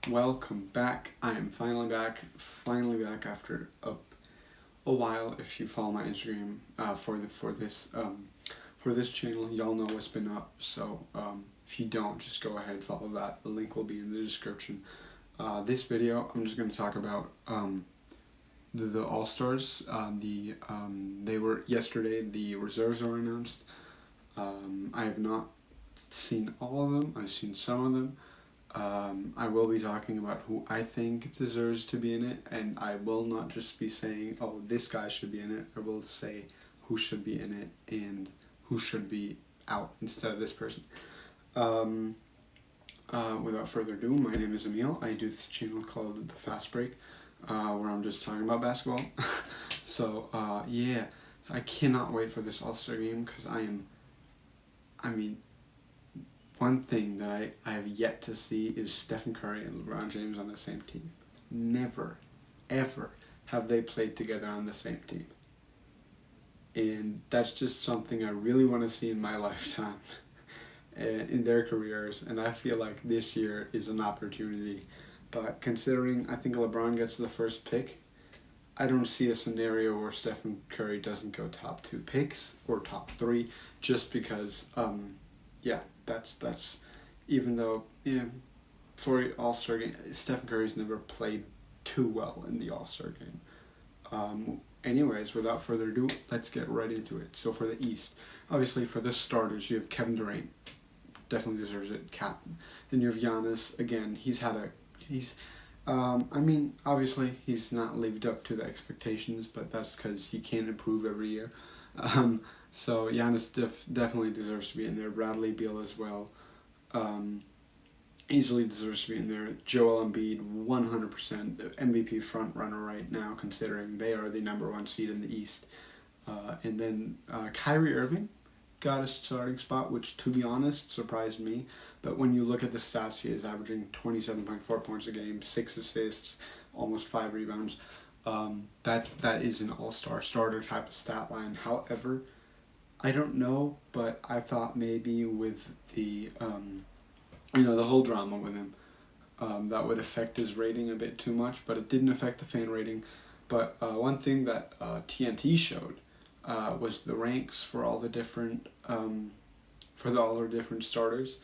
Welcome back. I am finally back after a while. If you follow my Instagram for this channel, y'all know what's been up. So if you don't, just go ahead follow that. The link will be in the description. This video, I'm just going to talk about the All Stars. They were yesterday. The reserves were announced. I have not seen all of them. I've seen some of them. I will be talking about who I think deserves to be in it, and I will not just be saying, oh, this guy should be in it. I will say who should be in it and who should be out instead of this person. Without further ado, my name is Emil. I do this channel called The Fast Break, where I'm just talking about basketball. So, yeah, I cannot wait for this All-Star game because one thing that I have yet to see is Stephen Curry and LeBron James on the same team. Never, ever have they played together on the same team. And that's just something I really want to see in my lifetime, in their careers. And I feel like this year is an opportunity. But considering I think LeBron gets the first pick, I don't see a scenario where Stephen Curry doesn't go top 2 picks or top 3 just because, that's even though for All-Star game, Stephen Curry's never played too well in the All-Star game. Anyways, without further ado, let's get right into it. So for the East, obviously for the starters, you have Kevin Durant, definitely deserves it, captain. Then you have Giannis. Again, obviously he's not lived up to the expectations, but that's because he can't improve every year. So Giannis definitely deserves to be in there. Bradley Beal as well. Easily deserves to be in there. Joel Embiid, 100% the MVP front runner right now, considering they are the number 1 seed in the East. And then Kyrie Irving got a starting spot, which to be honest surprised me. But when you look at the stats, he is averaging 27.4 points a game, 6 assists, almost 5 rebounds. That is an all-star starter type of stat line. However, I don't know, but I thought maybe with the the whole drama with him, that would affect his rating a bit too much, but it didn't affect the fan rating. But one thing that TNT showed was the ranks for all the different all their different starters.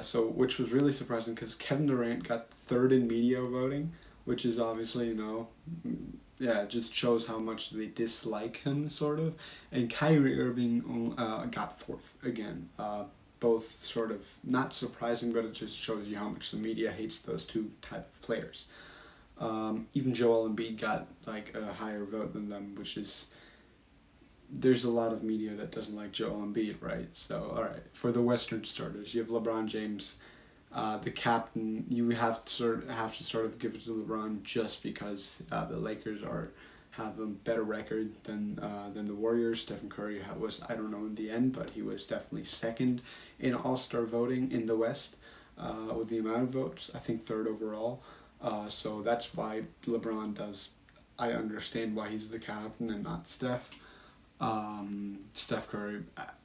So which was really surprising because Kevin Durant got 3rd in media voting, which is obviously it just shows how much they dislike him, sort of. And Kyrie Irving got 4th again. Both sort of not surprising, but it just shows you how much the media hates those two type of players. Even Joel Embiid got like a higher vote than them, which is, there's a lot of media that doesn't like Joel Embiid, right? So, all right, for the Western starters, you have LeBron James, the captain. You have to sort of give it to LeBron just because the Lakers have a better record than the Warriors. Stephen Curry was, I don't know in the end, but he was definitely 2nd in All-Star voting in the West with the amount of votes. I think 3rd overall. So that's why LeBron does. I understand why he's the captain and not Steph. Steph Curry,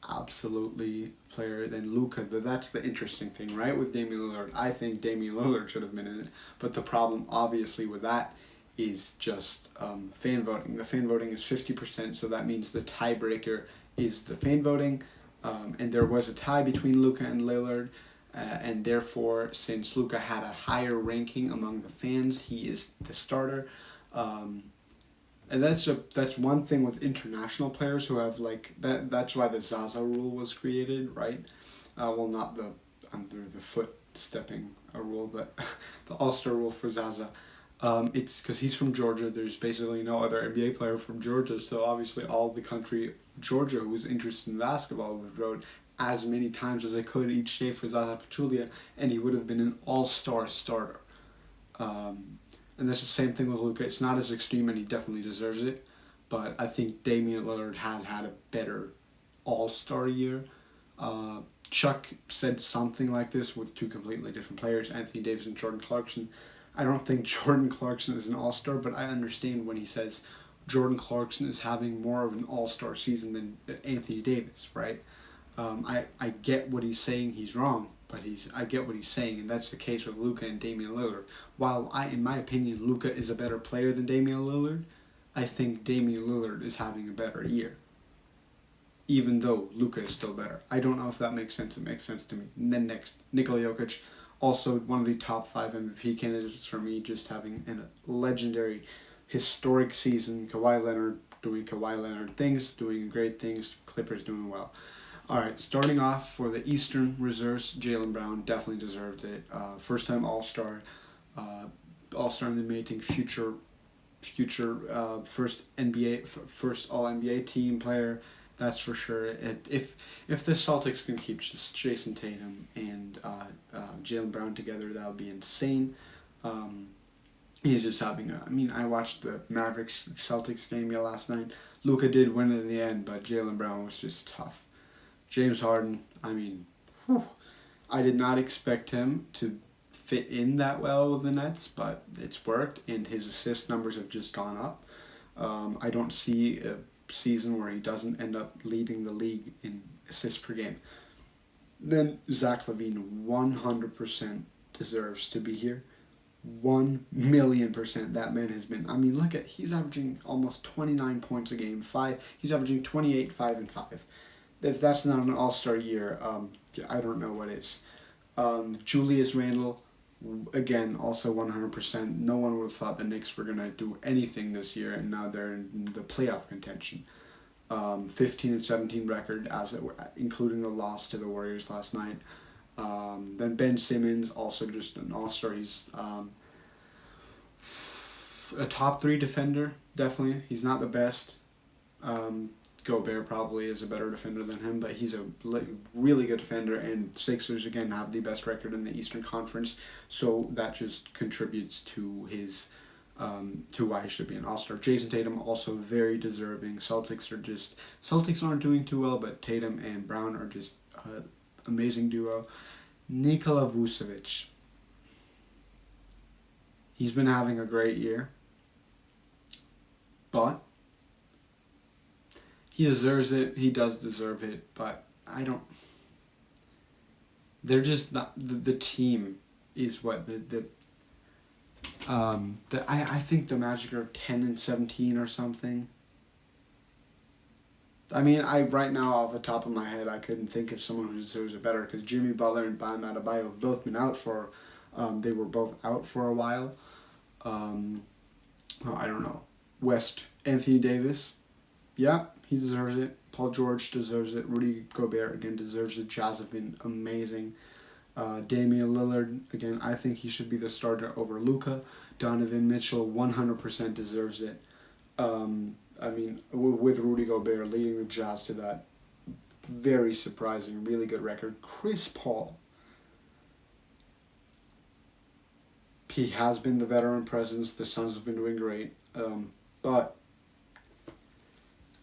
absolutely player. Then Luka. That's the interesting thing, right? With Damian Lillard, I think Damian Lillard should have been in it. But the problem, obviously, with that is just fan voting. The fan voting is 50%, so that means the tiebreaker is the fan voting. And there was a tie between Luka and Lillard, and therefore, since Luka had a higher ranking among the fans, he is the starter. And that's one thing with international players who have like that. That's why the Zaza rule was created, right? Well, not the under the foot stepping rule, but the All-Star rule for Zaza. It's because he's from Georgia. There's basically no other NBA player from Georgia, so obviously all the country Georgia who was interested in basketball would vote as many times as they could each day for Zaza Pachulia, and he would have been an all-star starter. And that's the same thing with Luka. It's not as extreme, and he definitely deserves it. But I think Damian Lillard has had a better all-star year. Chuck said something like this with 2 completely different players, Anthony Davis and Jordan Clarkson. I don't think Jordan Clarkson is an all-star, but I understand when he says Jordan Clarkson is having more of an all-star season than Anthony Davis, right? I get what he's saying. He's wrong, but I get what he's saying, and that's the case with Luka and Damian Lillard. While in my opinion, Luka is a better player than Damian Lillard, I think Damian Lillard is having a better year. Even though Luka is still better. I don't know if that makes sense. It makes sense to me. And then next, Nikola Jokic, also one of the top 5 MVP candidates for me, just having a legendary, historic season. Kawhi Leonard doing Kawhi Leonard things, doing great things. Clippers doing well. All right, starting off for the Eastern reserves, Jaylen Brown definitely deserved it. First-time All-Star, All-Star in the making, future first All-NBA team player. That's for sure. If the Celtics can keep just Jason Tatum and Jaylen Brown together, that would be insane. He's just having I watched the Mavericks Celtics game last night. Luka did win in the end, but Jaylen Brown was just tough. James Harden, I did not expect him to fit in that well with the Nets, but it's worked, and his assist numbers have just gone up. I don't see a season where he doesn't end up leading the league in assists per game. Then Zach LaVine 100% deserves to be here. 1,000,000% that man has been. He's averaging almost 29 points a game. He's averaging 28, 5, and 5. If that's not an all-star year, I don't know what is. Julius Randle, again, also 100%. No one would have thought the Knicks were going to do anything this year, and now they're in the playoff contention. 15 and 17 record, including the loss to the Warriors last night. Then Ben Simmons, also just an all-star. He's a top 3 defender, definitely. He's not the best. Gobert probably is a better defender than him, but he's a really good defender, and Sixers, again, have the best record in the Eastern Conference, so that just contributes to his to why he should be an all-star. Jason Tatum, also very deserving. Celtics aren't doing too well, but Tatum and Brown are just an amazing duo. Nikola Vucevic. He's been having a great year, but he deserves it. He does deserve it, but I don't. They're just not. The team is what I think the Magic are 10 and 17 or something. Right now off the top of my head, I couldn't think of someone who deserves it better, because Jimmy Butler and Bam Adebayo have both been out for. They were both out for a while. I don't know. Anthony Davis. Yeah, he deserves it. Paul George deserves it. Rudy Gobert, again, deserves it. Jazz have been amazing. Damian Lillard, again, I think he should be the starter over Luka. Donovan Mitchell 100% deserves it. With Rudy Gobert leading the Jazz to that very surprising, really good record. Chris Paul. He has been the veteran presence. The Suns have been doing great. But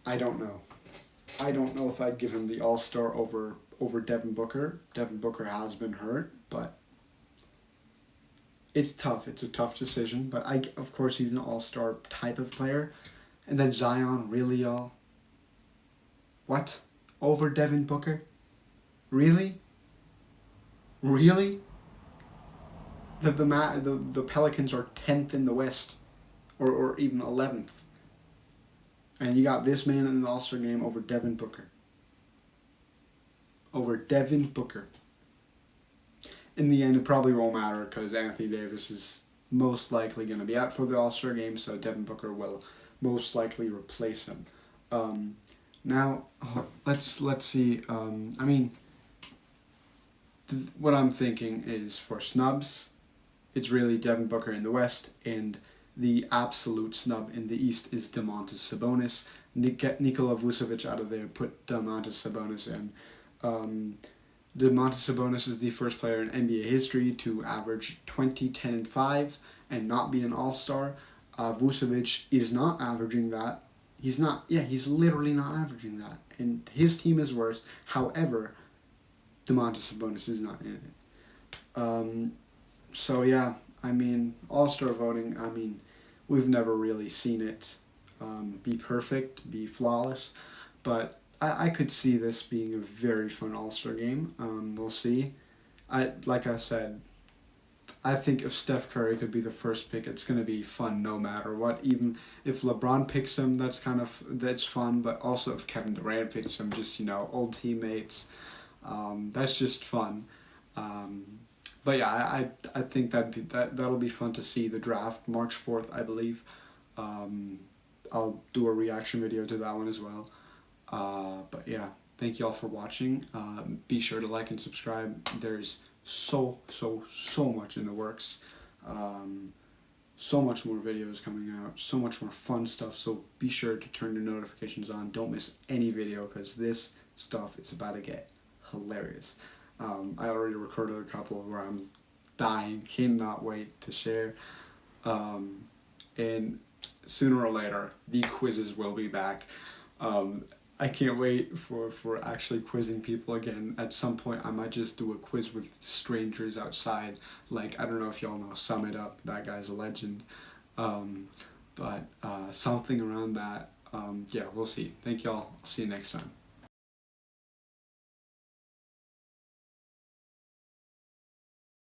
I don't know. I don't know if I'd give him the All-Star over Devin Booker. Devin Booker has been hurt, but it's tough. It's a tough decision, but of course he's an All-Star type of player. And then Zion, really, y'all? What? Over Devin Booker? Really? Really? The Pelicans are 10th in the West, or even 11th. And you got this man in the All-Star game over Devin Booker. Over Devin Booker. In the end, it probably won't matter, because Anthony Davis is most likely going to be out for the All-Star game, so Devin Booker will most likely replace him. Now, let's see. What I'm thinking is, for snubs, it's really Devin Booker in the West, and the absolute snub in the East is Domantas Sabonis. Get Nikola Vucevic out of there, put Domantas Sabonis in. Domantas Sabonis is the first player in NBA history to average 20, 10, and 5 and not be an All-Star. Vucevic is not averaging that. He's literally not averaging that. And his team is worse. However, Domantas Sabonis is not in it. All-Star voting, we've never really seen it be perfect, be flawless, but I could see this being a very fun All-Star game. We'll see. like I said, I think if Steph Curry could be the first pick, it's gonna be fun no matter what. Even if LeBron picks him, that's fun. But also if Kevin Durant picks him, just old teammates, that's just fun. Um, but yeah, I think that'll be fun to see the draft March 4th, I believe. Um, I'll do a reaction video to that one as well. But yeah, thank you all for watching. Be sure to like and subscribe. There's so much in the works. So much more videos coming out, so much more fun stuff, so be sure to turn your notifications on. Don't miss any video because this stuff is about to get hilarious. I already recorded a couple where I'm dying, cannot wait to share. And sooner or later, the quizzes will be back. I can't wait for actually quizzing people again. At some point, I might just do a quiz with strangers outside. Like, I don't know if y'all know Summit Up. That guy's a legend. But something around that. Yeah, we'll see. Thank y'all. I'll see you next time.